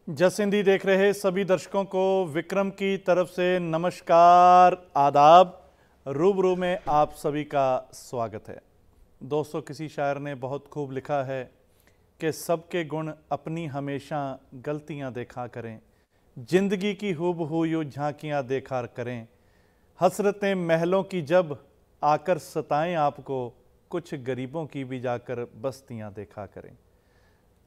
जस हिंदी देख रहे सभी दर्शकों को विक्रम की तरफ से नमस्कार, आदाब। रूबरू में आप सभी का स्वागत है। दोस्तों, किसी शायर ने बहुत खूब लिखा है कि सबके गुण अपनी हमेशा गलतियां देखा करें, जिंदगी की हूबहू यूं झांकियां देखा करें, हसरतें महलों की जब आकर सताएं आपको, कुछ गरीबों की भी जाकर बस्तियां देखा करें।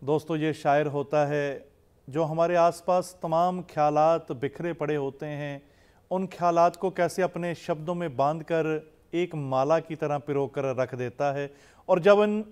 दोस्तों, ये शायर होता है जो हमारे आसपास तमाम ख्यालात बिखरे पड़े होते हैं, उन ख्यालात को कैसे अपने शब्दों में बांधकर एक माला की तरह पिरो कर रख देता है। और जब इन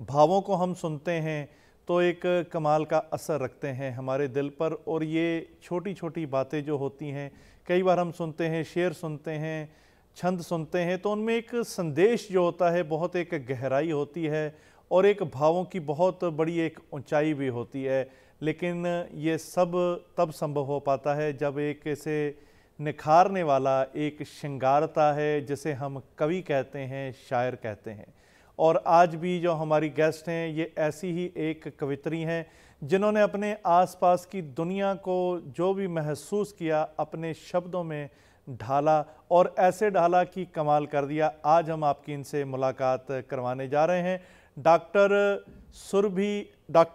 भावों को हम सुनते हैं तो एक कमाल का असर रखते हैं हमारे दिल पर। और ये छोटी छोटी बातें जो होती हैं, कई बार हम सुनते हैं, शेर सुनते हैं, छंद सुनते हैं, तो उनमें एक संदेश जो होता है बहुत एक गहराई होती है और एक भावों की बहुत बड़ी एक ऊंचाई भी होती है। लेकिन ये सब तब संभव हो पाता है जब एक ऐसे निखारने वाला एक श्रृंगारता है जिसे हम कवि कहते हैं, शायर कहते हैं। और आज भी जो हमारी गेस्ट हैं ये ऐसी ही एक कवित्री हैं जिन्होंने अपने आसपास की दुनिया को जो भी महसूस किया अपने शब्दों में ढाला और ऐसे ढाला कि कमाल कर दिया। आज हम आपकी इनसे मुलाकात करवाने जा रहे हैं डॉक्टर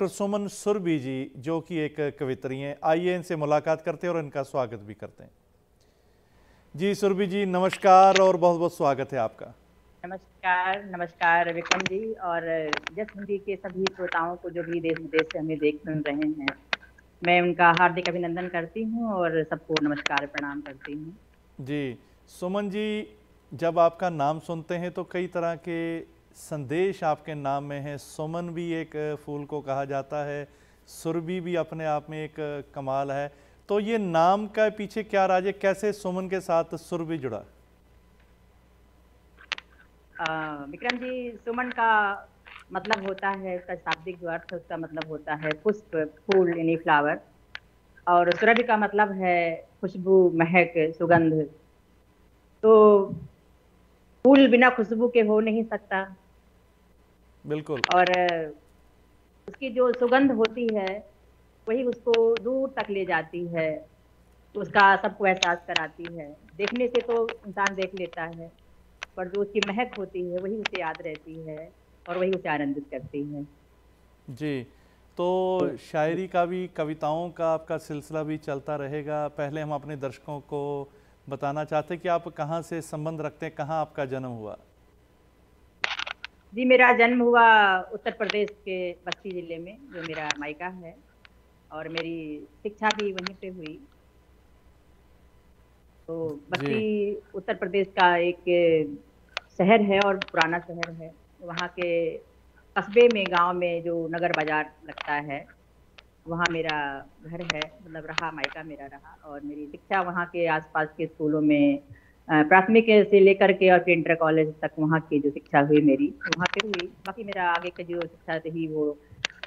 सुमन सुरभि जी, जो कि एक कवित्री हैं। आइए इनसे मुलाकात करते हैं और इनका स्वागत भी करते हैं। जी सुरभि जी, नमस्कार और बहुत बहुत स्वागत है आपका। नमस्कार। नमस्कार विक्रम जी और जस हिंदी के सभी श्रोताओं को जो भी देश विदेश से हमें देख सुन रहे हैं, मैं उनका हार्दिक अभिनंदन करती हूँ और सबको नमस्कार प्रणाम करती हूँ। जी सुमन जी, जब आपका नाम सुनते हैं तो कई तरह के संदेश आपके नाम में हैं। सुमन भी एक फूल को कहा जाता है, सुरभि भी अपने आप में एक कमाल है। तो ये नाम का पीछे क्या राज है, कैसे सुमन के साथ सुरभि जुड़ा? विक्रम जी, सुमन का मतलब होता है, उसका शाब्दिक जो अर्थ है उसका मतलब होता है पुष्प, फूल यानी फ्लावर। और सुरभि का मतलब है खुशबू, महक, सुगंध। तो फूल बिना खुशबू के हो नहीं सकता। बिल्कुल। और उसकी जो सुगंध होती है वही उसको दूर तक ले जाती है, उसका सबको एहसास कराती है। देखने से तो इंसान देख लेता है, पर जो उसकी महक होती है वही उसे याद रहती है और वही उसे आनंदित करती है। जी, तो शायरी का भी, कविताओं का आपका सिलसिला भी चलता रहेगा। पहले हम अपने दर्शकों को बताना चाहते हैं कि आप कहाँ से संबंध रखते हैं, कहाँ आपका जन्म हुआ? जी, मेरा जन्म हुआ उत्तर प्रदेश के बस्ती जिले में, जो मेरा मायका है, और मेरी शिक्षा भी वहीं पे हुई। तो बस्ती जी उत्तर प्रदेश का एक शहर है और पुराना शहर है। वहाँ के कस्बे में, गांव में जो नगर बाजार लगता है, वहाँ मेरा घर है, मतलब रहा, मायका मेरा रहा। और मेरी शिक्षा वहाँ के आसपास के स्कूलों में प्राथमिक से लेकर के और इंटर कॉलेज तक वहाँ की जो शिक्षा हुई मेरी वहाँ पे हुई। बाकी मेरा आगे की जो शिक्षा रही वो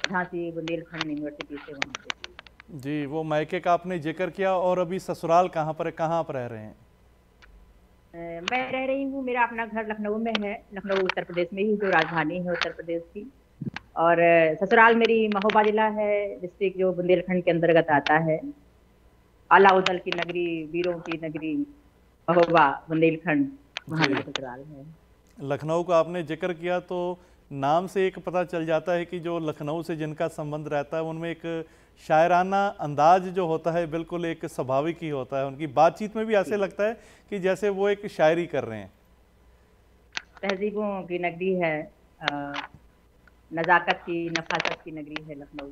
झांसी बुंदेलखंड यूनिवर्सिटी से वहाँ पे हुई। जी, वो मायके का आपने जिक्र किया, और अभी ससुराल कहाँ पर है, कहाँ आप रह रहे हैं? मैं रह रही हूँ, मेरा अपना घर लखनऊ में है, लखनऊ उत्तर प्रदेश में ही, जो राजधानी है उत्तर प्रदेश की। और ससुराल मेरी महोबा जिला है, डिस्ट्रिक्ट जो बुंदेलखंड के अंतर्गत आता है। अलाउदल की नगरी, वीरों की नगरी महोबा, बुंदेलखंड, वहाँ जी, मेरा ससुराल है। लखनऊ का आपने जिक्र किया तो नाम से एक पता चल जाता है कि जो लखनऊ से जिनका संबंध रहता है उनमें एक शायराना अंदाज जो होता है बिल्कुल एक स्वाभाविक ही होता है। उनकी बातचीत में भी ऐसे लगता है कि जैसे वो एक शायरी कर रहे हैं। तहजीबों की नगरी है, नज़ाकत की, नफासत की नगरी है लखनऊ,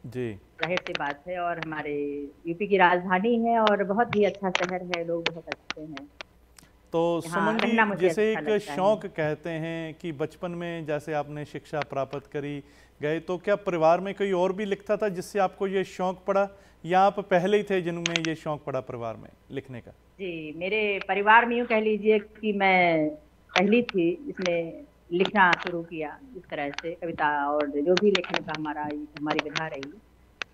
जी जाहिर सी बात है। और हमारे यूपी की राजधानी है और बहुत ही अच्छा शहर है, लोग बहुत अच्छे हैं। तो यहाँ सुमन जी, रहना मुझे जिसे अच्छा एक लगता है। शौक कहते हैं कि बचपन में जैसे आपने शिक्षा प्राप्त करी गए, तो क्या परिवार में कोई और भी लिखता था जिससे आपको ये शौक पड़ा, या आप पहले ही थे जिनमें ये शौक पड़ा परिवार में लिखने का? जी, मेरे परिवार में यूँ कह लीजिए कि मैं पहली थी जिसने लिखना शुरू किया, इस तरह से कविता और जो भी लेखन का हमारी विधा रही।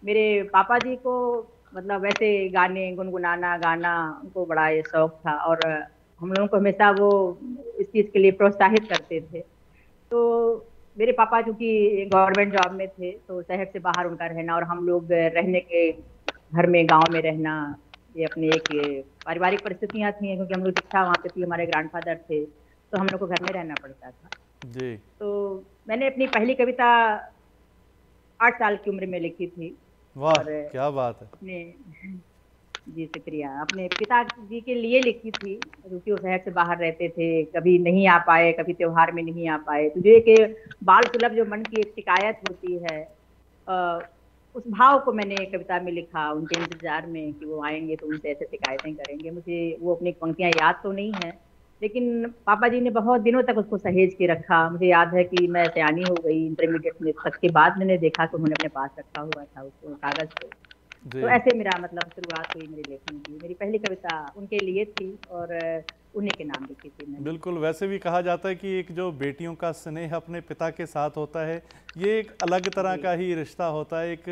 मेरे पापा जी को मतलब वैसे गाने गुनगुनाना, गाना उनको बड़ा ये शौक था और हम लोगों को हमेशा वो इस चीज़ के लिए प्रोत्साहित करते थे। तो मेरे पापा चूंकि गवर्नमेंट जॉब में थे, तो शहर से बाहर उनका रहना और हम लोग रहने के घर में, गांव में रहना, ये अपनी एक पारिवारिक परिस्थितियां थी, क्योंकि हम लोग शिक्षा वहाँ पे थी, हमारे ग्रैंडफादर थे, तो हम लोग को घर में रहना पड़ता था। जी। तो मैंने अपनी पहली कविता 8 साल की उम्र में लिखी थी। वाह, और क्या बात है। अपने जी शुक्रिया, अपने पिताजी के लिए लिखी थी, क्योंकि वो शहर से बाहर रहते थे, कभी नहीं आ पाए, कभी त्योहार में नहीं आ पाए। तो जो एक बाल सुलभ जो मन की एक शिकायत होती है, अ, उस भाव को मैंने कविता में लिखा, उनके इंतजार में कि वो आएंगे तो उनसे ऐसे शिकायतें करेंगे। मुझे वो अपनी पंक्तियां याद तो नहीं है, लेकिन पापा जी ने बहुत दिनों तक उसको सहेज के रखा। मुझे याद है कि मैं सयानी हो गई, इंटरमीडिएट में तक के बाद मैंने देखा कि उन्होंने अपने पास रखा हुआ था उसको, कागज को। तो जी, ऐसे मेरा मतलब शुरुआत हुई मेरे लेखन की। मेरी पहली कविता उनके लिए थी और उन्हीं के नाम लिखी थी मैंने। बिल्कुल। वैसे भी कहा जाता है कि एक जो बेटियों का स्नेह अपने पिता के साथ होता है, ये एक अलग तरह जी का ही रिश्ता होता है। एक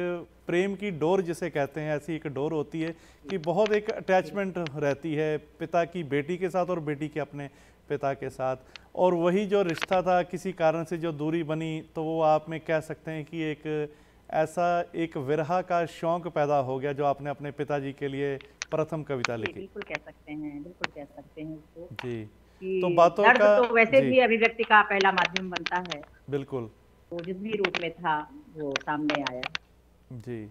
प्रेम की डोर जिसे कहते हैं, ऐसी एक डोर होती है कि बहुत एक जी अटैचमेंट रहती है पिता की बेटी के साथ और बेटी के अपने पिता के साथ। और वही जो रिश्ता था, किसी कारण से जो दूरी बनी, तो वो आप में कह सकते हैं कि एक ऐसा एक विरह का शौक पैदा हो गया जो आपने अपने पिताजी के लिए प्रथम कविता जी, लिखी। बिल्कुल कह सकते हैं, बिल्कुल कह सकते हैं उसको, जी। तो कि बातों दर्द का तो वैसे जी, भी अभिव्यक्ति का पहला माध्यम बनता है। बिल्कुल। वो जिस भी रूप में था, वो सामने आया। जी।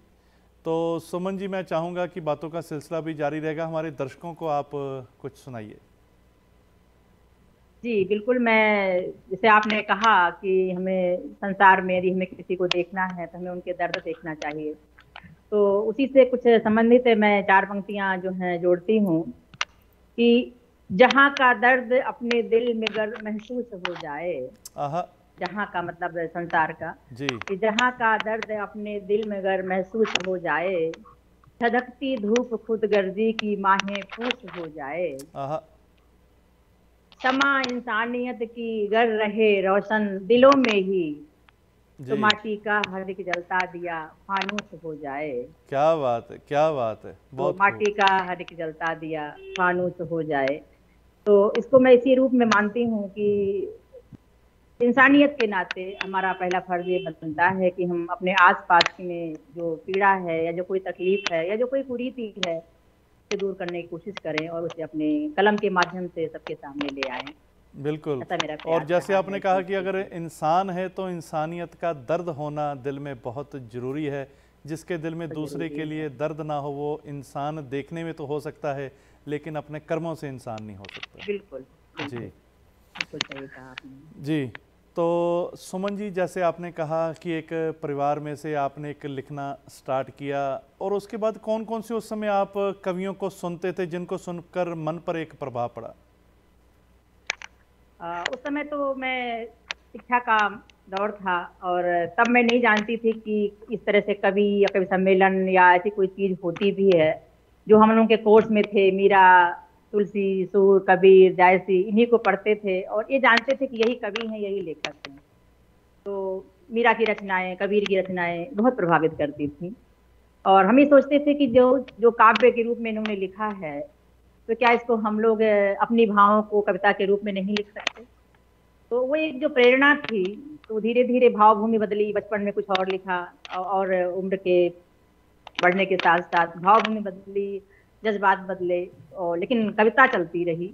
तो सुमन जी, मैं चाहूँगा कि बातों का सिलसिला भी जारी रहेगा, हमारे दर्शकों को आप कुछ सुनाइए। जी, बिल्कुल। मैं, जैसे आपने कहा कि हमें संसार में यदि हमें किसी को देखना है, तो हमें उनके दर्द देखना चाहिए। तो उसी से कुछ संबंधित मैं 4 पंक्तियाँ जो हैं जोड़ती हूँ, कि जहाँ का दर्द अपने दिल में गर महसूस हो जाए, आहा। जहाँ का मतलब संसार का, जी। कि जहाँ का दर्द अपने दिल में गर महसूस हो जाए, धधकती धूप खुद गर्जी की माहें पूछ हो जाए, आहा। समा इंसानियत की गर रहे रोशन दिलों में ही, तो जी। माटी का हर एक जलता दिया फानूस हो जाए। क्या बात है, क्या बात है, तो बहुत खूब। माटी का हर एक जलता दिया फानूस हो जाए। तो इसको मैं इसी रूप में मानती हूँ कि इंसानियत के नाते हमारा पहला फर्ज ये बनता है कि हम अपने आसपास में जो पीड़ा है, या जो कोई तकलीफ है, या जो कोई कुरीति है, उसे दूर करने की कोशिश करें और उसे अपने कलम के माध्यम से सबके सामने ले आएं। बिल्कुल। ऐसा मेरा और प्रयास जैसे रहा आपने है कहा कि कि अगर इंसान है तो इंसानियत का दर्द होना दिल में बहुत ज़रूरी है। जिसके दिल में बहुत दूसरे जरूरी के है। लिए दर्द ना हो, वो इंसान देखने में तो हो सकता है, लेकिन अपने कर्मों से इंसान नहीं हो सकता। बिल्कुल, बिल्कुल, जी। बिल्कुल सही कहा आपने। जी। तो सुमन जी, जैसे आपने कहा कि एक परिवार में से आपने एक लिखना स्टार्ट किया, और उसके बाद कौन कौन से उस समय आप कवियों को सुनते थे जिनको सुनकर मन पर एक प्रभाव पड़ा? उस समय तो मैं, शिक्षा का दौर था, और तब मैं नहीं जानती थी कि इस तरह से कवि या कवि सम्मेलन या ऐसी कोई चीज होती भी है। जो हम लोगों के कोर्स में थे, मीरा, तुलसी, सूर, कबीर, जायसी, इन्हीं को पढ़ते थे और ये जानते थे कि यही कवि हैं, यही लेखक हैं। तो मीरा की रचनाएं, कबीर की रचनाएं बहुत प्रभावित करती थी। और हम ये सोचते थे कि जो जो काव्य के रूप में इन्होंने लिखा है, तो क्या इसको हम लोग अपनी भावों को कविता के रूप में नहीं लिख सकते। तो वो एक जो प्रेरणा थी, तो धीरे धीरे भावभूमि बदली, बचपन में कुछ और लिखा, और उम्र के बढ़ने के साथ साथ भावभूमि बदली, जज्बात बदले, और लेकिन कविता चलती रही।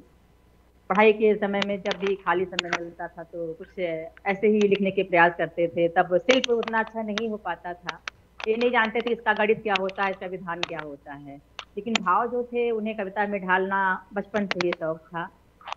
पढ़ाई के समय में जब भी खाली समय मिलता था, तो कुछ ऐसे ही लिखने के प्रयास करते थे। तब शिल्प उतना अच्छा नहीं हो पाता था, ये नहीं जानते थे इसका गणित क्या होता है, इसका विधान क्या होता है, लेकिन भाव जो थे उन्हें कविता में ढालना बचपन से ही शौक था।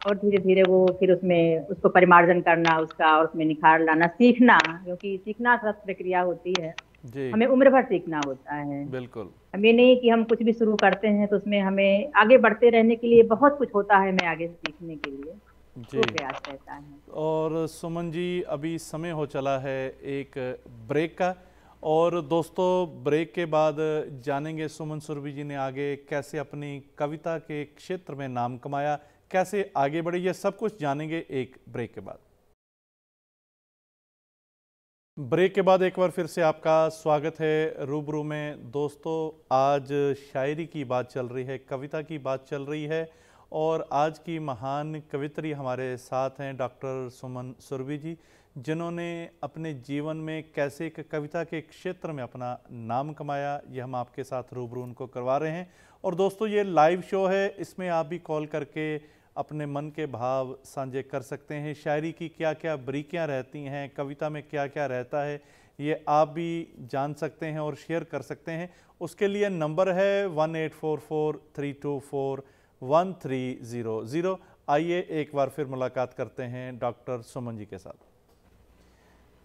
और धीरे धीरे वो फिर उसमें उसको परिमार्जन करना, उसका और उसमें निखार लाना, सीखना, क्योंकि सीखना सतत प्रक्रिया होती है। जी। हमें उम्र भर सीखना होता है। बिल्कुल। हम ये नहीं कि हम कुछ भी शुरू करते हैं तो उसमें हमें आगे बढ़ते रहने के लिए बहुत कुछ होता है, हमें आगे सीखने के लिए जी। वो प्रयास रहता है। और सुमन जी, अभी समय हो चला है एक ब्रेक का, और दोस्तों ब्रेक के बाद जानेंगे सुमन सुरभि जी ने आगे कैसे अपनी कविता के क्षेत्र में नाम कमाया, कैसे आगे बढ़े, ये सब कुछ जानेंगे एक ब्रेक के बाद। ब्रेक के बाद एक बार फिर से आपका स्वागत है रूबरू में। दोस्तों, आज शायरी की बात चल रही है, कविता की बात चल रही है, और आज की महान कवित्री हमारे साथ हैं डॉक्टर सुमन सुरभि जी, जिन्होंने अपने जीवन में कैसे एक कविता के क्षेत्र में अपना नाम कमाया, ये हम आपके साथ रूबरू उनको करवा रहे हैं। और दोस्तों, ये लाइव शो है, इसमें आप भी कॉल करके अपने मन के भाव साझे कर सकते हैं। शायरी की क्या क्या बारीकियाँ रहती हैं, कविता में क्या क्या रहता है, ये आप भी जान सकते हैं और शेयर कर सकते हैं। उसके लिए नंबर है 1844324130। आइए एक बार फिर मुलाकात करते हैं डॉक्टर सुमन जी के साथ।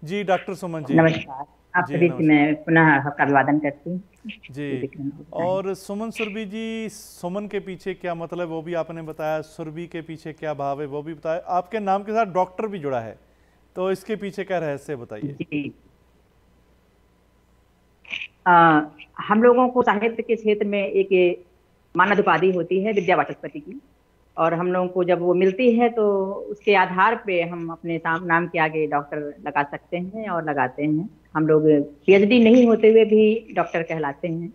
जी डॉक्टर सुमन जी, नमस्कार। आप जी सभी से मैं पुनः आपका अभिवादन करती हूँ। जी। और सुमन सुरभि जी, सुमन के पीछे क्या मतलब वो भी आपने बताया, सुरभि के पीछे क्या भाव है वो भी बताया, आपके नाम के साथ डॉक्टर भी जुड़ा है, तो इसके पीछे क्या रहस्य बताइए। जी, हम लोगों को साहित्य के क्षेत्र में एक मानद उपाधि होती है विद्या वाचस्पति की, और हम लोगों को जब वो मिलती है तो उसके आधार पे हम अपने नाम के आगे डॉक्टर लगा सकते हैं और लगाते हैं। हम लोग पीएचडी नहीं होते हुए भी डॉक्टर कहलाते हैं।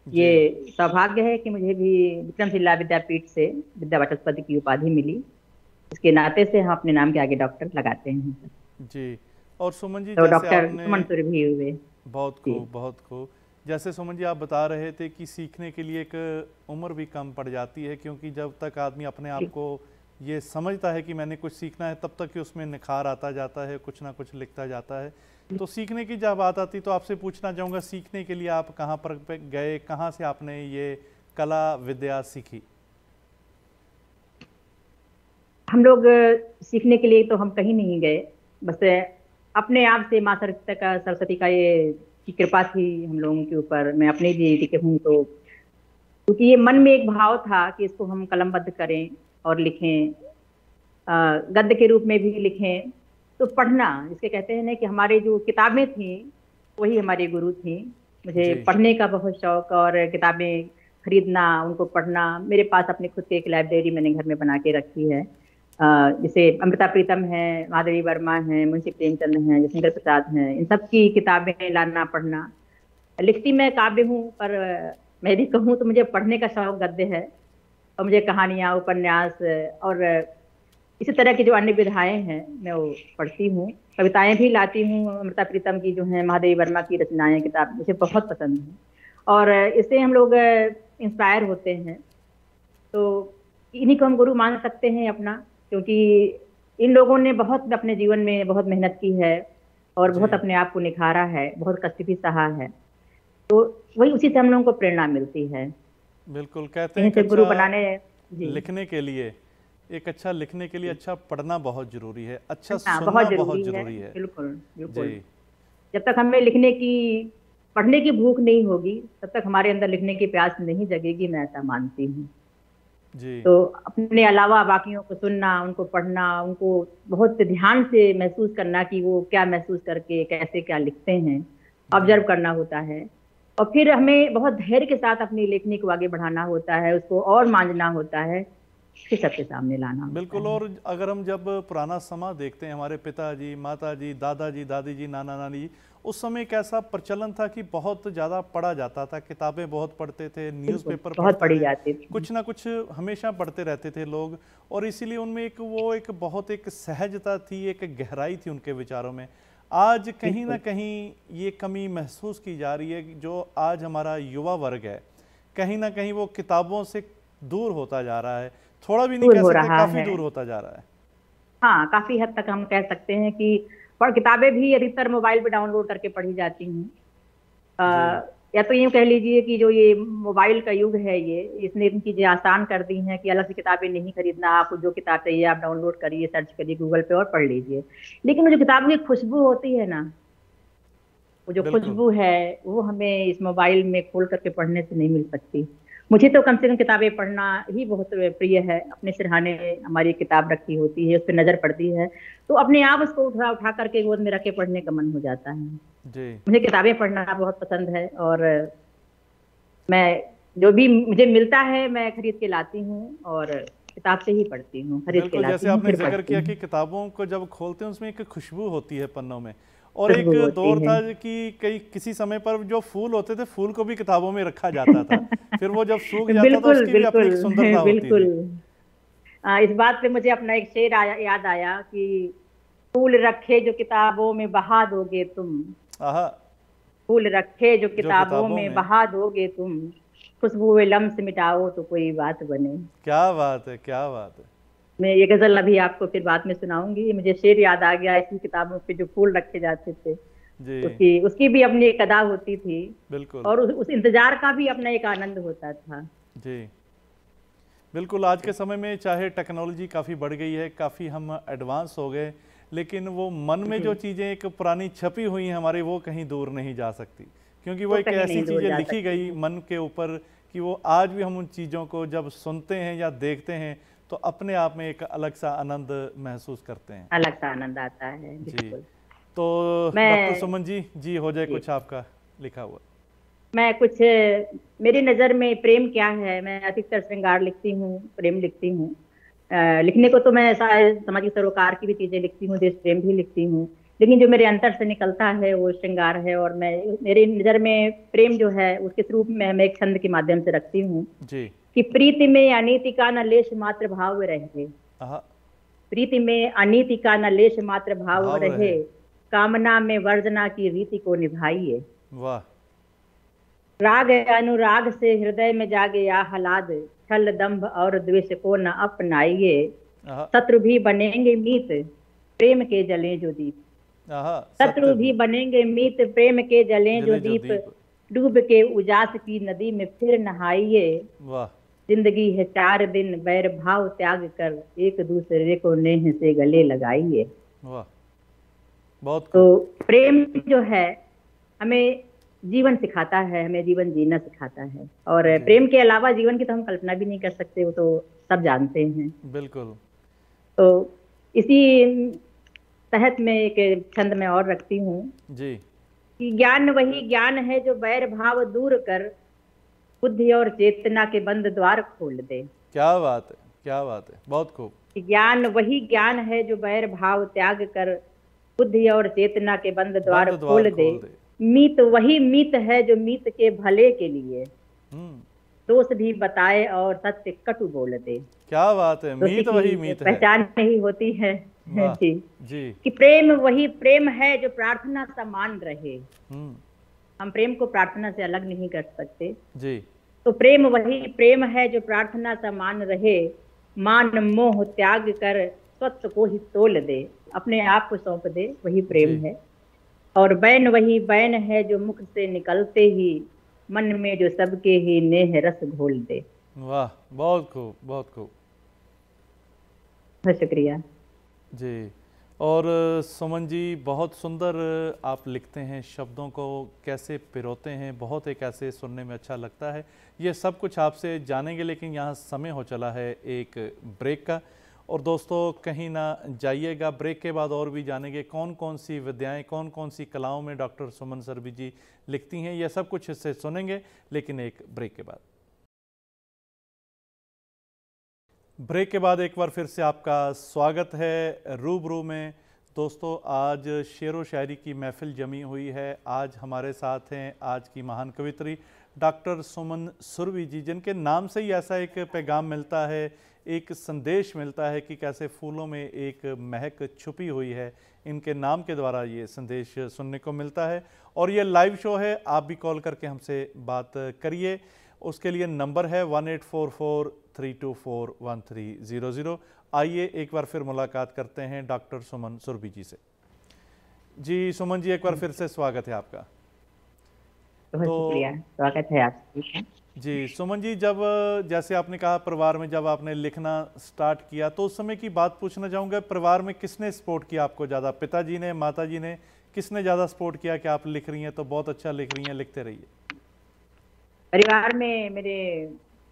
ये सौभाग्य है कि मुझे भी विक्रमशिला विद्यापीठ से विद्या वाचस्पति की उपाधि मिली, इसके नाते से हम अपने नाम के आगे डॉक्टर लगाते हैं जी। और सुमन जी, तो जैसे डॉक्टर आपने सुमन सुरभि हुए। बहुत खूब, बहुत खूब। जैसे सुमन जी आप बता रहे थे कि सीखने के लिए एक उम्र भी कम पड़ जाती है, क्योंकि जब तक आदमी अपने आप को ये समझता है कि मैंने कुछ सीखना है, तब तक कि उसमें निखार आता जाता है, कुछ ना कुछ लिखता जाता है। तो सीखने की जब बात आती तो आपसे पूछना चाहूँगा, सीखने के लिए आप कहाँ पर गए, कहाँ से आपने ये कला विद्या सीखी? हम लोग सीखने के लिए तो हम कहीं नहीं गए, बस अपने आप से माँ सरस्वती का ये की कृपा थी हम लोगों के ऊपर। मैं अपने लिए लिखे हूँ तो क्योंकि ये मन में एक भाव था कि इसको हम कलमबद्ध करें और लिखें, गद्य के रूप में भी लिखें। तो पढ़ना, जिसके कहते हैं ना कि हमारे जो किताबें थी वही हमारी गुरु थी। मुझे पढ़ने का बहुत शौक और किताबें खरीदना, उनको पढ़ना। मेरे पास अपनी खुद की एक लाइब्रेरी मैंने घर में बना के रखी है, जैसे अमृता प्रीतम है, माधवी वर्मा है, मुंशी प्रेमचंद हैं, जयशंकर प्रसाद हैं, इन सब की किताबें लाना पढ़ना। लिखती मैं काव्य हूँ, पर मैं भी कहूँ तो मुझे पढ़ने का शौक गद्य है, और मुझे कहानियाँ, उपन्यास और इसी तरह की जो अन्य विधाएं हैं मैं वो पढ़ती हूँ। कविताएं भी लाती हूँ, अमृता प्रीतम की जो है, महादेवी वर्मा की रचनाएं, किताब मुझे बहुत पसंद है और इससे हम लोग इंस्पायर होते हैं। तो इन्हीं को हम गुरु मान सकते हैं अपना, क्योंकि इन लोगों ने बहुत अपने जीवन में बहुत मेहनत की है और बहुत अपने आप को निखारा है, बहुत कष्ट भी सहा है। तो वही उसी से हम लोगों को प्रेरणा मिलती है। बिल्कुल, कहते हैं कि गुरु बनाने लिखने के लिए, एक अच्छा लिखने के लिए अच्छा पढ़ना बहुत जरूरी है, अच्छा सुनना बहुत जरूरी है। बिल्कुल बिल्कुल। जब तक हमें लिखने की, पढ़ने की भूख नहीं होगी, तब तक हमारे अंदर लिखने की प्यास नहीं जगेगी, मैं ऐसा मानती हूँ जी। तो अपने अलावा बाकियों को सुनना, उनको पढ़ना, उनको बहुत ध्यान से महसूस करना कि वो क्या महसूस करके कैसे क्या लिखते हैं, ऑब्जर्व करना होता है। और फिर हमें बहुत धैर्य के साथ अपनी लेखनी को आगे बढ़ाना होता है, उसको और मांझना होता है, फिर सबके सामने लाना। बिल्कुल। और अगर हम जब पुराना समा देखते हैं, हमारे पिताजी, माताजी, दादाजी, दादी जी, नाना नानी जी, उस समय एक ऐसा प्रचलन था कि बहुत ज़्यादा पढ़ा जाता था, किताबें बहुत पढ़ते थे, न्यूज़पेपर बहुत पढ़ी जाती थी, कुछ ना कुछ हमेशा पढ़ते रहते थे लोग, और इसीलिए उनमें एक वो एक बहुत एक सहजता थी, एक गहराई थी उनके विचारों में। आज कहीं ना कहीं ये कमी महसूस की जा रही है, जो आज हमारा युवा वर्ग है कहीं ना कहीं वो किताबों से दूर होता जा रहा है, थोड़ा भी नहीं कह सकते, काफी दूर होता जा रहा है। हाँ, काफी हद तक हम कह सकते हैं कि पर किताबें भी अधिकतर मोबाइल पे डाउनलोड करके पढ़ी जाती हैं। या तो यूँ कह लीजिए कि जो ये मोबाइल का युग है, ये इसने इन चीजें आसान कर दी हैं कि अलग से किताबें नहीं खरीदना, आपको जो किताब चाहिए आप डाउनलोड करिए, सर्च करिए गूगल पे और पढ़ लीजिए। लेकिन वो जो किताबों की खुशबू होती है ना, वो जो खुशबू है वो हमें इस मोबाइल में खोल करके पढ़ने से नहीं मिल सकती। मुझे तो कम से कम किताबें पढ़ना ही बहुत प्रिय है। अपने सिरहाने हमारी किताब रखी होती है, उस पर नजर पड़ती है तो अपने आप उसको उठा करके गोद में रख के पढ़ने का मन हो जाता है जी। मुझे किताबें पढ़ना बहुत पसंद है और मैं जो भी मुझे मिलता है मैं खरीद के लाती हूँ और किताब से ही पढ़ती हूँ, खरीद के लाती हूँ। जैसे आपने जिक्र किया कि किताबों को जब खोलते हैं उसमें एक खुशबू होती है पन्नों में, और एक दौर था कि किसी समय पर जो फूल होते थे, फूल को भी किताबों में रखा जाता था, फिर वो जब सूख जाता था उसकी भी अपनी एक सुंदरता होती थी। इस बात पे मुझे अपना एक शेर याद आया कि फूल रखे जो किताबों में बहा दोगे तुम, आहा। फूल रखे जो जो किताबों किताबों में में। बहा दोगे तुम, खुशबू लम्स मिटाओ तो कोई बात बने। क्या बात है, क्या बात है। मैं ये गजल अभी आपको फिर बाद में सुनाऊंगी। मुझे शेर याद आ गया, ऐसी किताबों पे जो फूल रखे जाते थे, जी उसकी उसकी भी अपनी एक अदा होती थी, बिल्कुल। और उस इंतजार का भी अपना एक आनंद होता था। जी बिल्कुल। आज के समय में चाहे टेक्नोलॉजी काफ़ी बढ़ गई है, काफ़ी हम एडवांस हो गए, लेकिन वो मन में जो जी, चीज़ें एक पुरानी छपी हुई हैं हमारी, वो कहीं दूर नहीं जा सकती, क्योंकि वो वो एक कहीं ऐसी नहीं दूर चीज़ें जा लिखी सकती गई है। मन के ऊपर कि वो आज भी हम उन चीज़ों को जब सुनते हैं या देखते हैं तो अपने आप में एक अलग सा आनंद महसूस करते हैं। अलग सा आनंद आता है, जी। बिल्कुल। तो डॉक्टर मैं सुमन जी, जी हो जाए जी कुछ आपका लिखा हुआ। मैं कुछ, मेरी नज़र में प्रेम क्या है, मैं अधिकतर श्रृंगार लिखती हूँ, प्रेम लिखती हूँ। लिखने को तो मैं सामाजिक सरोकार की भी चीजें लिखती हूँ, देश प्रेम भी लिखती हूँ, लेकिन जो मेरे अंतर से निकलता है वो श्रृंगार है। और मैं, मेरी नज़र में प्रेम जो है उसके स्वरूप में मैं एक छंद के माध्यम से रखती हूँ जी। कि प्रीति में अनीति का न लेश मात्र भाव रहे, आहा। प्रीति में अनीति का न लेश मात्र भाव भाव रहे, रहे। कामना में वर्जना की रीति को निभाइए। वाह। राग अनुराग से हृदय में जागे या हलाद, छल दंभ और द्वेष को न अपनाइए। आहा। शत्रु भी बनेंगे मीत, प्रेम के जलें जो दीप, आहा। शत्रु सत्य भी बनेंगे मीत, प्रेम के जलें जो जले जो दीप, दीप। डूब के उजास की नदी में फिर नहाइए। वाह। जिंदगी है 4 दिन, बैर भाव त्याग कर एक दूसरे को नेह से गले लगाइए। वाह। बहुत तो खूब। प्रेम जो है हमें जीवन सिखाता है, हमें जीवन जीना सिखाता है, और जी प्रेम के अलावा जीवन की तो हम कल्पना भी नहीं कर सकते, वो तो सब जानते हैं। बिल्कुल। तो इसी तहत में एक छंद में और रखती हूँ जी। कि ज्ञान वही ज्ञान है जो बैर भाव दूर कर बुद्धि और चेतना के बंद द्वार खोल दे। क्या बात है, क्या बात है, बहुत खूब। कि ज्ञान वही ज्ञान है जो बैर भाव त्याग कर बुद्धि और चेतना के बंद द्वार बंद द्वार खोल दे। खोल दे। मीत वही मीत है जो मीत के भले के लिए हम्म। दोष भी बताए और सत्य कटु बोल दे। क्या बात है, दोषी मीत वही की मीत है। पहचान नहीं होती है। वाह। जी, जी। कि प्रेम वही प्रेम है जो प्रार्थना समान रहे। हम्म। हम प्रेम को प्रार्थना से अलग नहीं कर सकते। जी। तो प्रेम वही प्रेम है जो प्रार्थना समान रहे, मान मोह त्याग कर स्वत्व को ही तोल दे, अपने आप को सौंप दे, वही प्रेम जी। है। और बैन वही बैन है जो मुख से निकलते ही मन में जो सबके ही नेह रस घोल दे। वाह। बहुत खूब, बहुत खूब। बहुत शुक्रिया। जी। और सुमन जी, बहुत सुंदर आप लिखते हैं, शब्दों को कैसे पिरोते हैं, बहुत एक ऐसे सुनने में अच्छा लगता है। ये सब कुछ आपसे जानेंगे, लेकिन यहाँ समय हो चला है एक ब्रेक का। और दोस्तों कहीं ना जाइएगा, ब्रेक के बाद और भी जानेंगे कौन कौन सी विद्याएं, कौन कौन सी कलाओं में डॉक्टर सुमन सरबी जी लिखती हैं, यह सब कुछ इससे सुनेंगे, लेकिन एक ब्रेक के बाद। ब्रेक के बाद एक बार फिर से आपका स्वागत है रूबरू में। दोस्तों आज शेर व शायरी की महफिल जमी हुई है। आज हमारे साथ हैं आज की महान कवित्री डॉक्टर सुमन सुरभि जी, जिनके नाम से ही ऐसा एक पैगाम मिलता है, एक संदेश मिलता है कि कैसे फूलों में एक महक छुपी हुई है। इनके नाम के द्वारा ये संदेश सुनने को मिलता है। और ये लाइव शो है, आप भी कॉल करके हमसे बात करिए। उसके लिए नंबर है 1844-324-1300। आइए एक बार फिर मुलाकात करते हैं डॉक्टर सुमन सुरभि जी से। जी सुमन जी, एक बार फिर से स्वागत है आपका। बहुत शुक्रिया, स्वागत है आपका। जी सुमन जी, जब जैसे आपने कहा परिवार में जब आपने लिखना स्टार्ट किया तो उस समय की बात पूछना चाहूँगा, परिवार में किसने सपोर्ट किया आपको ज़्यादा, पिताजी ने, माताजी ने, किसने ज़्यादा सपोर्ट किया कि आप लिख रही हैं तो बहुत अच्छा लिख रही हैं, लिखते रहिए? परिवार में मेरे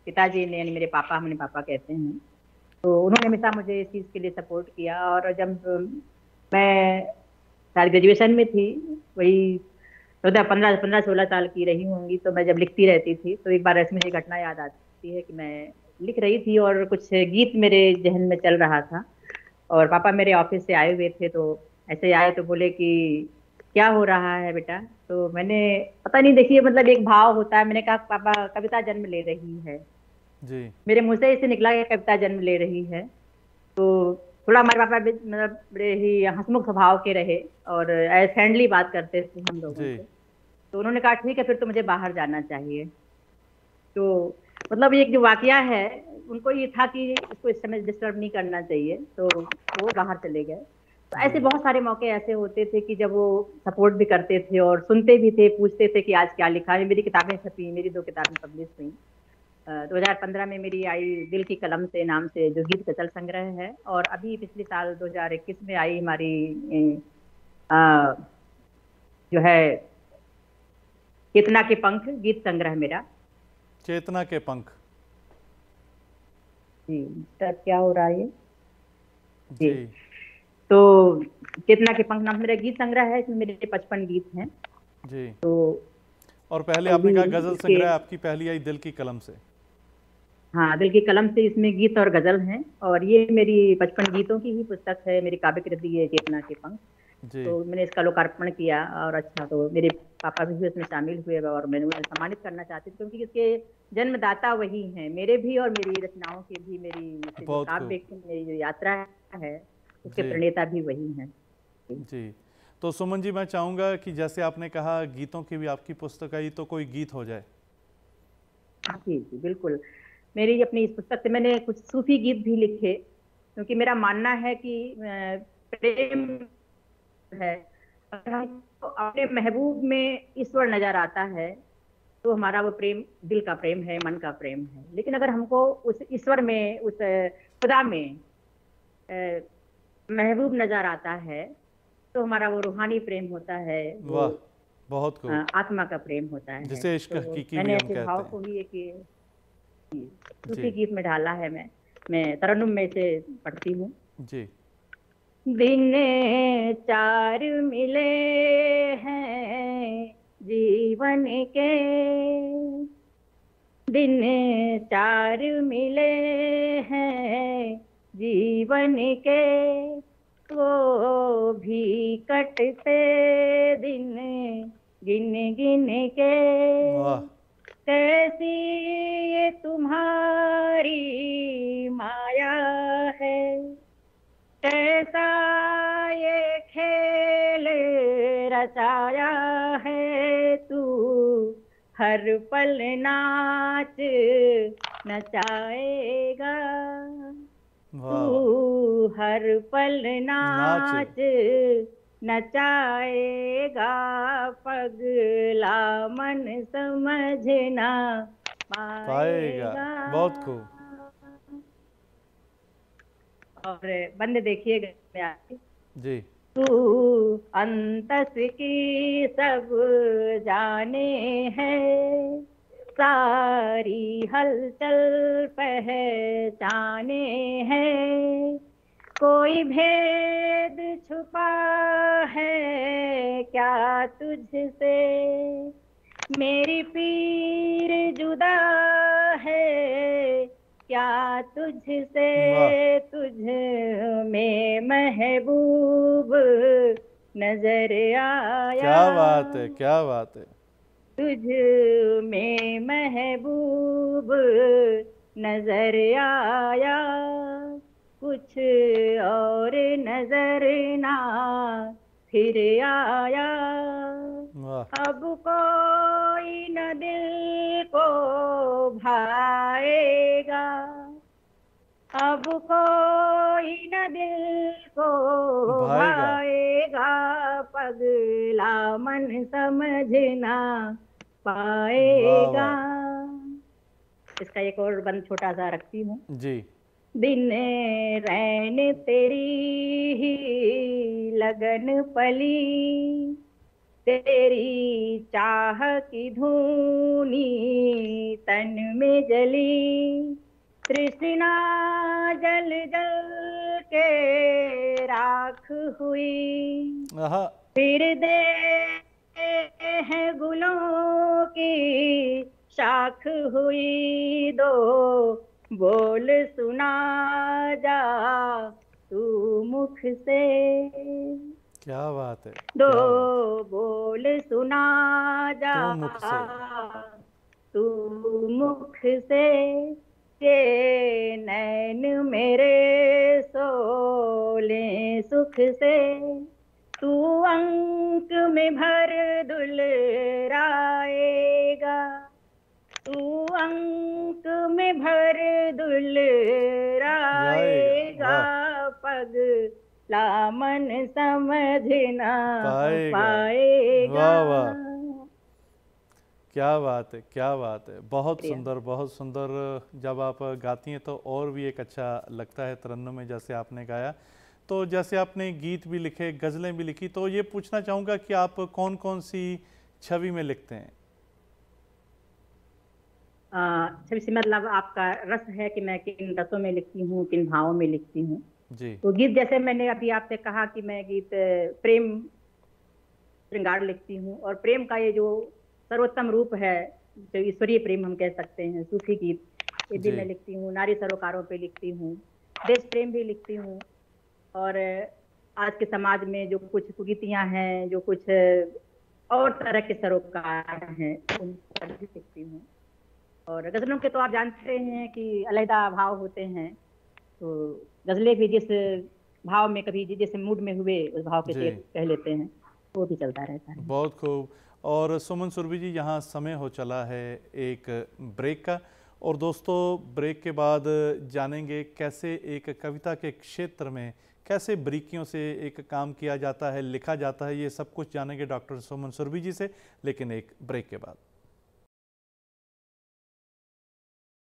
पिताजी ने, यानी मेरे पापा, हमने पापा कहते हैं, तो उन्होंने हमेशा मुझे इस चीज़ के लिए सपोर्ट किया। और जब मैं शायद ग्रेजुएशन में थी, वही 15-16 साल की रही होंगी, तो मैं जब लिखती रहती थी तो एक बार ऐसी मुझे घटना याद आती है कि मैं लिख रही थी और कुछ गीत मेरे जहन में चल रहा था, और पापा मेरे ऑफिस से आए हुए थे, तो ऐसे आए तो बोले कि क्या हो रहा है बेटा। तो मैंने, पता नहीं, देखिए मतलब एक भाव होता है, मैंने कहा पापा कविता जन्म ले रही है। जी। मेरे मुंह से इसे निकला कि कविता जन्म ले रही है। तो थोड़ा हमारे पापा भी मतलब बड़े ही हंसमुख स्वभाव के रहे और ऐसे फ्रेंडली बात करते थे हम लोगों जी। से। तो उन्होंने कहा ठीक है फिर तो मुझे बाहर जाना चाहिए। तो मतलब ये जो वाकया है, उनको ये था कि इसको इस समय डिस्टर्ब नहीं करना चाहिए, तो वो बाहर चले गए। तो ऐसे जी। बहुत सारे मौके ऐसे होते थे कि जब वो सपोर्ट भी करते थे और सुनते भी थे, पूछते थे कि आज क्या लिखा है। मेरी किताबें छपी, मेरी 2 किताबें पब्लिश हुई। 2015 में मेरी आई दिल की कलम से नाम से, जो गीत गजल संग्रह है, और अभी पिछले साल 2021 में आई हमारी अ, जो है चेतना के पंख गीत संग्रह मेरा। चेतना के पंख। जी सर, क्या हो रहा है ये? जी। जी। तो चेतना के पंख नाम मेरा गीत संग्रह है, इसमें मेरे 55 गीत हैं। जी। तो और पहले आपने अभी कहा गजल इसके, संग्रह आपकी पहली आई दिल की कलम से। हाँ, दिल की कलम से इसमें गीत और गजल हैं, और ये मेरी 55 गीतों की ही पुस्तक है, मेरी काव्य कृति है चेतना के पंख। जी। तो मैंने इसका लोकार्पण किया, और अच्छा, तो मेरे पापा भी इसमें शामिल हुए और मैंने उन्हें सम्मानित करना चाहती थी, क्योंकि इसके जन्मदाता वही हैं, मेरे भी और मेरी रचनाओं के भी, मेरी जो बहुत काव्य खूब। की मेरी जो यात्रा है उसके जी। प्रणेता भी वही हैं। जी। तो सुमन जी, मैं चाहूँगा कि जैसे आपने कहा गीतों की भी आपकी पुस्तक आई, तो कोई गीत हो जाए। जी जी बिल्कुल। मेरी अपनी इस पुस्तक से मैंने कुछ सूफी गीत भी लिखे, क्योंकि मेरा मानना है कि प्रेम है, अगर हमको अपने महबूब में ईश्वर नजर आता है तो हमारा वो प्रेम दिल का प्रेम है, मन का प्रेम है। लेकिन अगर हमको उस ईश्वर में, उस खुदा में महबूब नजर आता है तो हमारा वो रूहानी प्रेम होता है, वो वाह, बहुत खूब। आत्मा का प्रेम होता है। जिसे इश्क तो हकीकी भी मैंने हम ऐसे कहते भाव हैं। को ही एक जी। सूफी गीत में ढाला है। मैं तरन्नुम में से पढ़ती हूँ। जी। दिन 4 मिले हैं जीवन के, दिन 4 मिले हैं जीवन के, वो भी कटते दिन गिन गिन के। वाह। कैसी ये तुम्हारी माया है, कैसा ये खेल रचाया है तू, हर पल नाच नचाएगा तू, वाह। हर पल नाचे। नाच नचाएगा, पगला मन समझना पाएगा। पाएगा। बहुत खूब। और बंद देखिएगा मैं आपकी। जी। तू अंतस की सब जाने है, सारी हलचल पहचाने है, कोई भेद छुपा है क्या तुझसे, मेरी पीर जुदा है क्या तुझसे, वाह। तुझ में महबूब नजर आया, क्या बात है, क्या बात है। तुझ में महबूब नजर आया, कुछ और नजर ना फिर आया, वाह। अब कोई न दिल को भाएगा, अब कोई न दिल को भाएगा। भाएगा, पगला मन समझना वाह पाएगा। वाह। इसका एक और बंद छोटा सा रखती हूँ। जी। दिन रैन तेरी ही लगन पली, तेरी चाह की धूनी तन में जली, तृष्णा जल जल के राख हुई, आहा। फिर दे है गुलों की शाख हुई, दो बोल सुना जा तू मुख से, क्या बात है, दो क्या बात है। बोल सुना जा तू मुख से। तू मुख से, के नैन मेरे सोले सुख से, तू अंक में भर दुलराएगा, तू अंक में भर दुलराएगा, जाएगा, वाह, पग लामन समझ ना पाएगा, पाएगा। वाह वाह, क्या बात है, क्या बात है, बहुत शुक्रिया। सुंदर, बहुत सुंदर। जब आप गाती हैं तो और भी एक अच्छा लगता है तरन्नुम में, जैसे आपने गाया। तो जैसे आपने गीत भी लिखे, गज़लें भी लिखी, तो ये पूछना चाहूँगा कि आप कौन कौन सी छवि में लिखते हैं? छवि से मतलब आपका रस है कि मैं किन रसों में लिखती हूँ, किन भावों में लिखती हूँ। जी तो गीत जैसे मैंने अभी आपसे कहा कि मैं गीत प्रेम श्रृंगार लिखती हूँ, और प्रेम का ये जो सर्वोत्तम रूप है, जो ईश्वरीय प्रेम हम कह सकते हैं, सूफी गीत, ये भी जी मैं लिखती हूँ। नारी सरोकारों पे लिखती हूँ, देश प्रेम भी लिखती हूँ। और आज के समाज में जो कुछ कुरीतियां हैं, जो कुछ और तरह के सरोकार हैं, उन पर भी लिखती हूँ। और गजलों के तो आप जानते हैं कि अलहदा भाव होते हैं। तो गजलें भी जिस भाव में, कभी जिस मूड में हुए उस भाव के जी, शेर कह लेते हैं, वो भी चलता रहता है। बहुत खूब। और सुमन सुरभि जी, यहाँ समय हो चला है एक ब्रेक का। और दोस्तों, ब्रेक के बाद जानेंगे कैसे एक कविता के क्षेत्र में कैसे बारीकियों से एक काम किया जाता है, लिखा जाता है। ये सब कुछ जानेंगे डॉक्टर सुमन सुरभि जी से, लेकिन एक ब्रेक के बाद।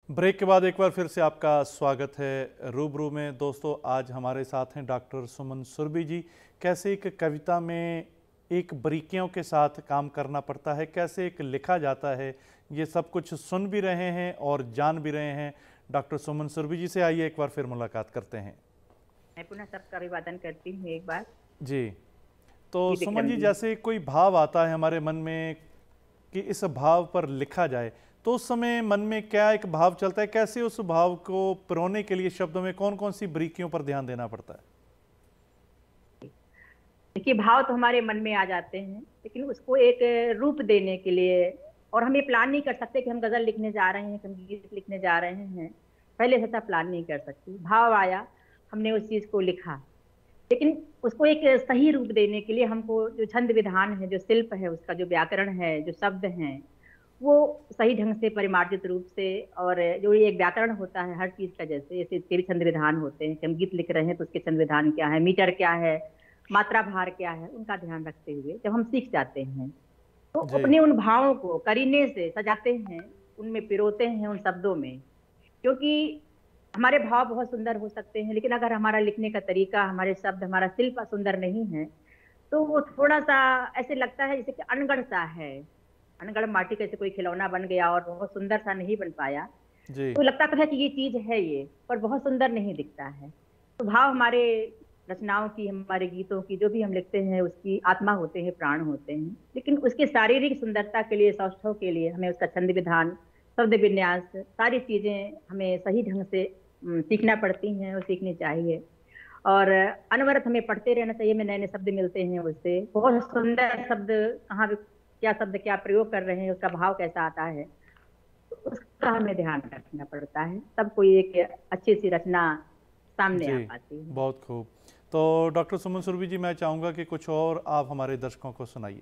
ब्रेक के बाद एक बार फिर से आपका स्वागत है रूबरू में। दोस्तों, आज हमारे साथ हैं डॉक्टर सुमन सुरभि जी। कैसे एक कविता में एक बारीकियों के साथ काम करना पड़ता है, कैसे एक लिखा जाता है, ये सब कुछ सुन भी रहे हैं और जान भी रहे हैं डॉक्टर सुमन सुरभि जी से। आइए एक बार फिर मुलाकात करते हैं। मैं पुनः सबका अभिवादन करती हूँ एक बार। जी, तो जी सुमन विक्रम जी, जी। जैसे कोई भाव आता है हमारे मन में कि इस भाव पर लिखा जाए, तो उस समय मन में क्या एक भाव चलता है, कैसे उस भाव को पिरोने के लिए शब्दों में कौन कौन सी बारीकियों पर ध्यान देना पड़ता है? देखिए, भाव तो हमारे मन में आ जाते हैं, लेकिन उसको एक रूप देने के लिए, और हम ये प्लान नहीं कर सकते कि हम गजल लिखने जा रहे हैं, कि हम गीत लिखने जा रहे हैं। पहले से ऐसा प्लान नहीं कर सकती। भाव आया, हमने उस चीज को लिखा, लेकिन उसको एक सही रूप देने के लिए हमको जो छंद विधान है, जो शिल्प है, उसका जो व्याकरण है, जो शब्द हैं, वो सही ढंग से परिमार्जित रूप से, और जो ये एक व्याकरण होता है हर चीज का, जैसे इसके भी छंद विधान होते हैं कि हम गीत लिख रहे हैं तो उसके छंद विधान क्या है, मीटर क्या है, मात्रा भार क्या है, उनका ध्यान रखते हुए जब हम सीख जाते हैं, तो जी अपने उन भावों को करीने से सजाते हैं, उनमें पिरोते हैं, उन शब्दों में। क्योंकि हमारे भाव बहुत सुंदर हो सकते हैं, लेकिन अगर हमारा लिखने का तरीका, हमारे शब्द, हमारा शिल्प सुंदर नहीं है, तो वो थोड़ा सा ऐसे लगता है जैसे कि अनगढ़ सा है। अनगढ़ माटी का जैसे कोई खिलौना बन गया और बहुत सुंदर सा नहीं बन पाया, जी तो लगता तो है कि ये चीज है ये, पर बहुत सुंदर नहीं दिखता है। तो भाव हमारे रचनाओं की, हमारे गीतों की, जो भी हम लिखते हैं, उसकी आत्मा होते हैं, प्राण होते हैं। लेकिन उसकी शारीरिक सुंदरता के लिए, सौष्ठव के लिए, हमें उसका छंद विधान, शब्द विन्यास, सारी चीजें हमें सही ढंग से सीखना पड़ती हैं और सीखनी चाहिए। और अनवरत हमें पढ़ते रहना चाहिए, में नए नए शब्द मिलते हैं, उससे बहुत सुंदर शब्द, कहाँ क्या शब्द क्या प्रयोग कर रहे हैं, उसका भाव कैसा आता है, उसका हमें ध्यान रखना पड़ता है, तब कोई एक अच्छी सी रचना सामने आ जी, पाती है। बहुत खूब। तो डॉक्टर सुमन सुरभि जी, मैं चाहूँगा कि कुछ और आप हमारे दर्शकों को सुनाइए।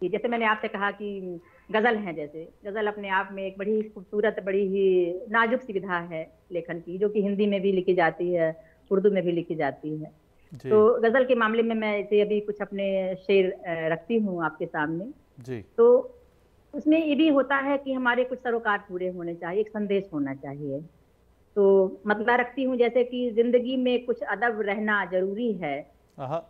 कि जैसे मैंने आपसे कहा कि गजल है, जैसे गजल अपने आप में एक बड़ी खूबसूरत, बड़ी ही नाजुक सी विधा है लेखन की, जो कि हिंदी में भी लिखी जाती है, उर्दू में भी लिखी जाती है। जी तो गजल के मामले में मैं इसे अभी कुछ अपने शेर रखती हूँ आपके सामने। जी, तो उसमें ये भी होता है कि हमारे कुछ सरोकार पूरे होने चाहिए, एक संदेश होना चाहिए। तो मतलब रखती हूँ जैसे कि जिंदगी में कुछ अदब रहना जरूरी है, आहा,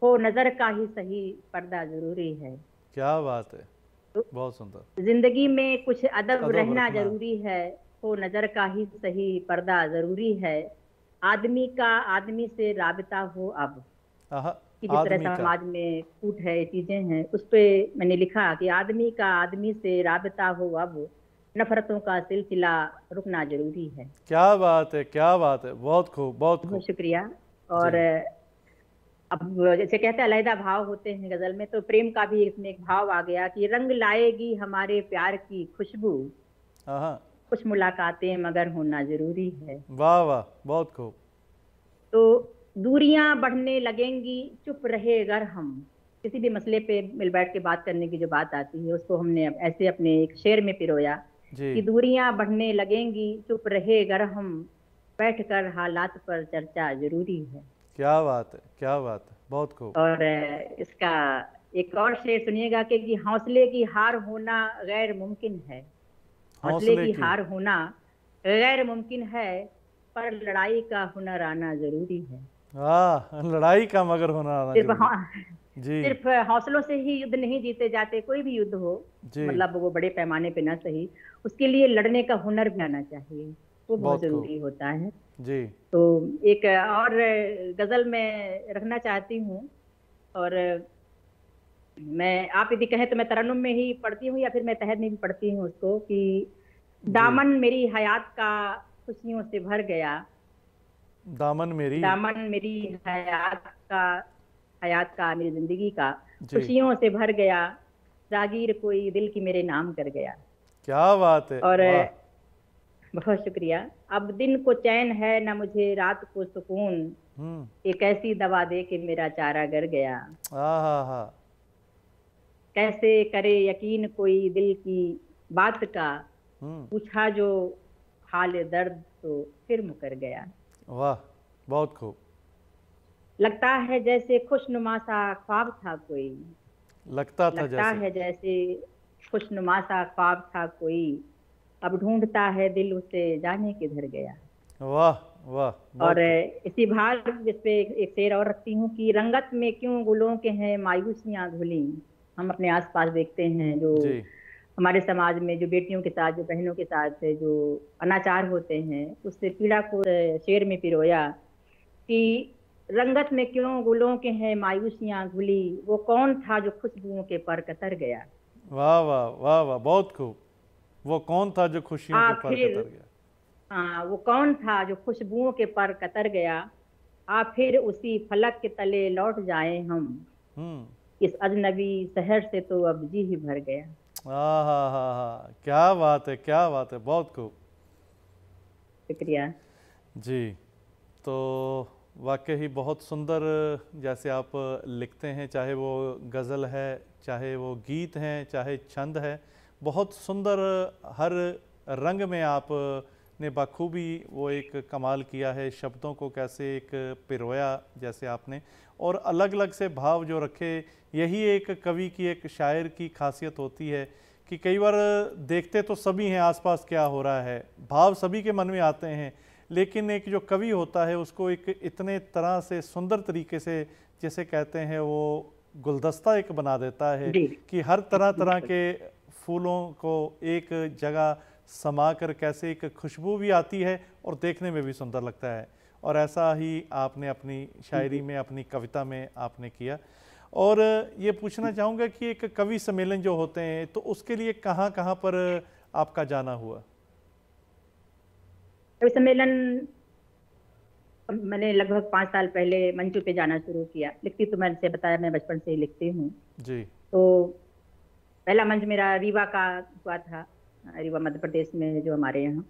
हो नजर का ही सही पर्दा जरूरी है। क्या बात है, तो बहुत सुंदर। जिंदगी में कुछ अदब अदब रहना रखना, जरूरी है, हो नजर का ही सही पर्दा जरूरी है। आदमी का आदमी से राबता हो अब, आहा, कि जिस तरह आदमी का, समाज में फूट है, ये चीजें हैं, उस पे मैंने लिखा कि आदमी का आदमी से राबता हो अब, नफरतों का सिलसिला रुकना जरूरी है। क्या बात है, क्या बात है, बहुत खूब, बहुत बहुत खूब। शुक्रिया। और जी, अब जैसे कहते हैं अलहदा भाव होते हैं गजल में, तो प्रेम का भी इसमें एक भाव आ गया कि रंग लाएगी हमारे प्यार की खुशबू, आहा, कुछ मुलाकातें मगर होना जरूरी है। वाह वाह, बहुत खूब। तो दूरियां बढ़ने लगेंगी, चुप रहे अगर हम, किसी भी मसले पे मिल बैठ के बात करने की जो बात आती है उसको हमने ऐसे अपने एक शेर में पिरोया जी, कि दूरियां बढ़ने लगेंगी, चुप रहे अगर हम, बैठकर हालात पर चर्चा जरूरी है। क्या बात है, क्या बात है, बहुत खूब। और इसका एक और शेर सुनिएगा कि हौसले की हार होना गैर मुमकिन है। हौसले हौसले की की। हार होना गैर मुमकिन है, पर लड़ाई का हुनर आना जरूरी है। लड़ाई का मगर होना आना सिर्फ जरूरी। जी सिर्फ हौसलों से ही युद्ध नहीं जीते जाते, कोई भी युद्ध हो, जी, मतलब वो बड़े पैमाने पे ना सही, उसके लिए लड़ने का हुनर भी आना चाहिए, वो बहुत बहुत खूब। जरूरी होता है। जी तो एक और गजल में रखना चाहती हूँ। और मैं, आप यदि कहें तो मैं तरन्नुम में ही पढ़ती हूँ या फिर मैं तहत में भी पढ़ती हूँ उसको कि जी। दामन मेरी हयात का खुशियों से भर गया। दामन मेरी। दामन मेरी हयात का, हयात का मेरी जिंदगी का जी, खुशियों से भर गया, जागीर कोई दिल की मेरे नाम कर गया। क्या बात है, और वाह। बहुत शुक्रिया। अब दिन को चैन है न मुझे रात को सुकून, हम्म। एक ऐसी दवा दे के मेरा चारा गर गया। हा। कैसे करे यकीन कोई दिल की बात का, हम्म। पूछा जो हाल दर्द तो फिर मुकर गया। वाह, बहुत खूब। लगता है जैसे खुशनुमा सा ख्वाब था कोई, लगता था लगता जैसे। है जैसे खुशनुमा सा ख्वाब था कोई, अब ढूंढता है दिल उसे जाने किधर गया। वाह वाह, और बहुत खूब। इसी भार जिस पे एक शेर और रखती हूँ कि रंगत में क्यों गुलों के हैं मायूसियां घुली। हम अपने आसपास देखते हैं जो जी हमारे समाज में जो बेटियों के साथ, जो बहनों के साथ जो अनाचार होते हैं, उससे पीड़ा को शेर में पिरोया कि रंगत में क्यों गुलों के हैं मायूसियां घुली, वो कौन था जो खुशबुओं के पर कतर गया। वाह वाह वाह वाह, बहुत खूब। वो कौन था जो खुशियों के पर आखिर, कतर गया। हाँ, वो कौन था जो खुशबुओं के पर कतर गया, आ फिर उसी फलक के तले लौट जाएं हम, हम्म। इस अजनबी शहर से तो अब जी ही भर गया। हा, क्या बात है, क्या बात है, बहुत खूब। शुक्रिया। जी। तो वाकई ही बहुत सुंदर, जैसे आप लिखते हैं, चाहे वो गज़ल है, चाहे वो गीत हैं, चाहे छंद है, बहुत सुंदर। हर रंग में आप ने बखूबी वो एक कमाल किया है, शब्दों को कैसे एक पिरोया जैसे आपने, और अलग अलग से भाव जो रखे। यही एक कवि की, एक शायर की खासियत होती है कि कई बार देखते तो सभी हैं आसपास क्या हो रहा है, भाव सभी के मन में आते हैं, लेकिन एक जो कवि होता है उसको एक इतने तरह से सुंदर तरीके से, जैसे कहते हैं वो गुलदस्ता एक बना देता है जी, कि हर तरह तरह बिल्कुल। के फूलों को एक जगह समा कर कैसे एक खुशबू भी आती है और देखने में भी सुंदर लगता है। और ऐसा ही आपने अपनी शायरी जी, में, अपनी कविता में आपने किया। और ये पूछना चाहूँगा कि एक कवि सम्मेलन जो होते हैं तो उसके लिए कहाँ कहाँ पर आपका जाना हुआ। कवि सम्मेलन मैंने लगभग 5 साल पहले मंचों पे जाना शुरू किया। लिखती तो मैंने से बताया, मैं बचपन से ही लिखती हूँ। जी तो पहला मंच मेरा रीवा का हुआ था, रीवा मध्य प्रदेश में है जो हमारे यहाँ।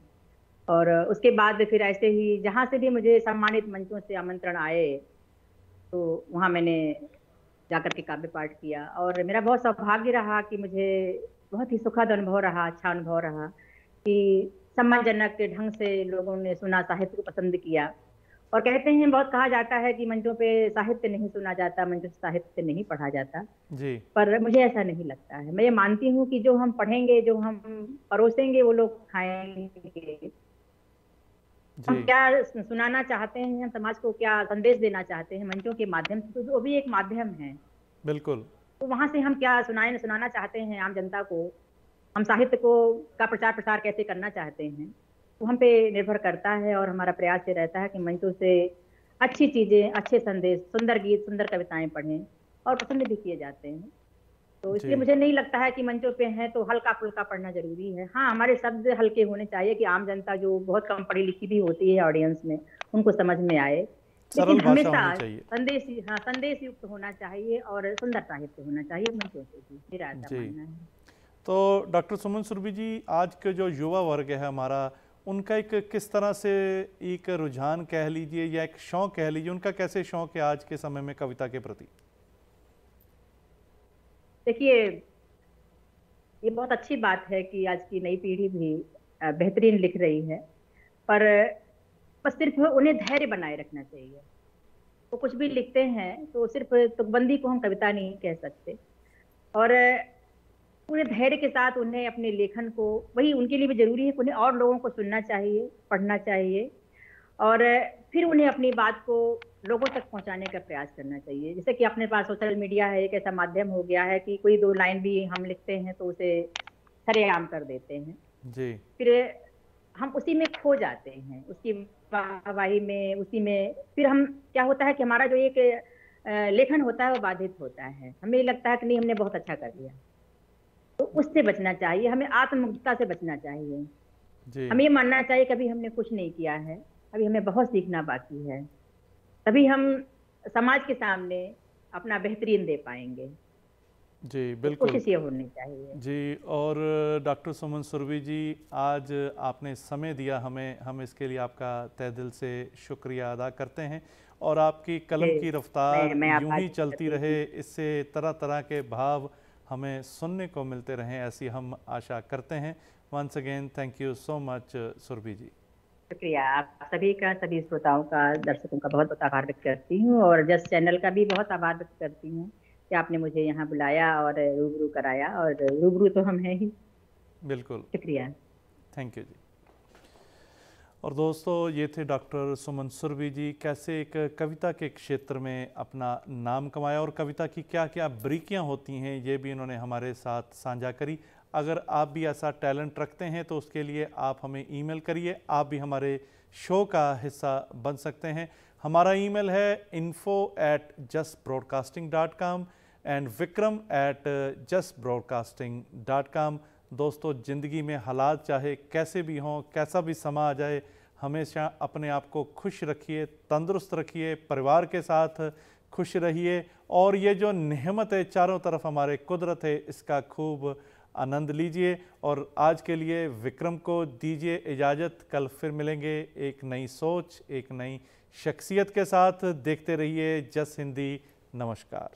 और उसके बाद फिर ऐसे ही जहाँ से भी मुझे सम्मानित मंचों से आमंत्रण आए, तो वहाँ मैंने जाकर के काव्य पाठ किया। और मेरा बहुत सौभाग्य रहा कि मुझे बहुत ही सुखद अनुभव रहा, अच्छा अनुभव रहा कि सम्मानजनक ढंग से लोगों ने सुना, साहित्य को पसंद किया। और कहते हैं, बहुत कहा जाता है कि मंचों पे साहित्य नहीं सुना जाता, मंचों से साहित्य नहीं पढ़ा जाता, जी पर मुझे ऐसा नहीं लगता है। मैं ये मानती हूँ कि जो हम पढ़ेंगे, जो हम परोसेंगे, वो लोग खाएंगे। हम जी। क्या सुनाना चाहते हैं, हम समाज को क्या संदेश देना चाहते हैं मंचों के माध्यम से, तो वो भी एक माध्यम है। बिल्कुल। तो वहां से हम क्या सुनाना चाहते हैं आम जनता को, हम साहित्य को का प्रचार प्रसार कैसे करना चाहते हैं, तो हम पे निर्भर करता है। और हमारा प्रयास ये रहता है कि मंचों से अच्छी चीजें, अच्छे संदेश, सुंदर गीत, सुंदर कविताएं पढ़ें, और पसंद भी किए जाते हैं। तो जी इसलिए मुझे नहीं लगता है कि मंचों पे हैं तो हल्का फुल्का पढ़ना जरूरी है। हाँ, हमारे शब्द हल्के होने चाहिए कि आम जनता जो बहुत कम पढ़ी लिखी भी होती है ऑडियंस में, उनको समझ में आए। लेकिन सरल भाषा हमेशा होनी चाहिए। संदेश, हाँ, संदेश युक्त होना चाहिए और सुंदर साहित्य होना चाहिए मंचों से भी, मेरा ऐसा जी। मानना है। तो डॉक्टर सुमन सुरभि जी, आज के जो युवा वर्ग है हमारा, उनका एक किस तरह से एक रुझान कह लीजिए या एक शौक कह लीजिए, उनका कैसे शौक है आज के समय में कविता के प्रति? देखिए, ये बहुत अच्छी बात है कि आज की नई पीढ़ी भी बेहतरीन लिख रही है, पर बस सिर्फ उन्हें धैर्य बनाए रखना चाहिए। वो कुछ भी लिखते हैं तो सिर्फ तुकबंदी को हम कविता नहीं कह सकते, और पूरे धैर्य के साथ उन्हें अपने लेखन को, वही उनके लिए भी जरूरी है कि उन्हें और लोगों को सुनना चाहिए, पढ़ना चाहिए, और फिर उन्हें अपनी बात को लोगों तक पहुंचाने का प्रयास करना चाहिए। जैसे कि अपने पास सोशल मीडिया है, एक ऐसा माध्यम हो गया है कि कोई दो लाइन भी हम लिखते हैं तो उसे सरेआम कर देते हैं जी। फिर हम उसी में खो जाते हैं, उसकी वाहवाही में, उसी में फिर हम, क्या होता है कि हमारा जो एक लेखन होता है वो बाधित होता है। हमें लगता है कि नहीं, हमने बहुत अच्छा कर लिया। तो उससे बचना चाहिए, हमें आत्ममुग्धता से बचना चाहिए जी। हमें ये मानना चाहिए कभी हमने कुछ नहीं किया है, अभी हमें बहुत सीखना बाकी है, तभी हम समाज के सामने अपना बेहतरीन दे पाएंगे। जी तो बिल्कुल कोशिश ये होनी चाहिए। जी। और डॉक्टर सुमन सुरभि जी, आज आपने समय दिया हमें, हम इसके लिए आपका तहे दिल से शुक्रिया अदा करते हैं। और आपकी कलम की रफ्तार मैं यूं आभार ही चलती करती हूँ। रहे, इससे तरह तरह के भाव हमें सुनने को मिलते रहें, ऐसी हम आशा करते हैं। Once again thank you so much Surabhi ji. शुक्रिया, आप सभी का, सभी श्रोताओं का, दर्शकों का बहुत बहुत आभार व्यक्त करती हूँ, और जस चैनल का भी बहुत आभार व्यक्त करती हूँ कि आपने मुझे यहाँ बुलाया और रूबरू कराया, और रूबरू तो हम हैं ही। बिल्कुल, शुक्रिया, थैंक यू जी। और दोस्तों, ये थे डॉक्टर सुमन सुरभि जी। कैसे एक कविता के क्षेत्र में अपना नाम कमाया और कविता की क्या क्या बारीकियाँ होती हैं, ये भी इन्होंने हमारे साथ साझा करी। अगर आप भी ऐसा टैलेंट रखते हैं तो उसके लिए आप हमें ईमेल करिए, आप भी हमारे शो का हिस्सा बन सकते हैं। हमारा ईमेल है info@justbroadcasting.com एंड vikram@justbroadcasting.com। दोस्तों, ज़िंदगी में हालात चाहे कैसे भी हों, कैसा भी समा आ जाए, हमेशा अपने आप को खुश रखिए, तंदुरुस्त रखिए, परिवार के साथ खुश रहिए, और ये जो नेमत है चारों तरफ हमारे, कुदरत है, इसका खूब आनंद लीजिए। और आज के लिए विक्रम को दीजिए इजाज़त। कल फिर मिलेंगे एक नई सोच, एक नई शख्सियत के साथ। देखते रहिए जस हिंदी। नमस्कार।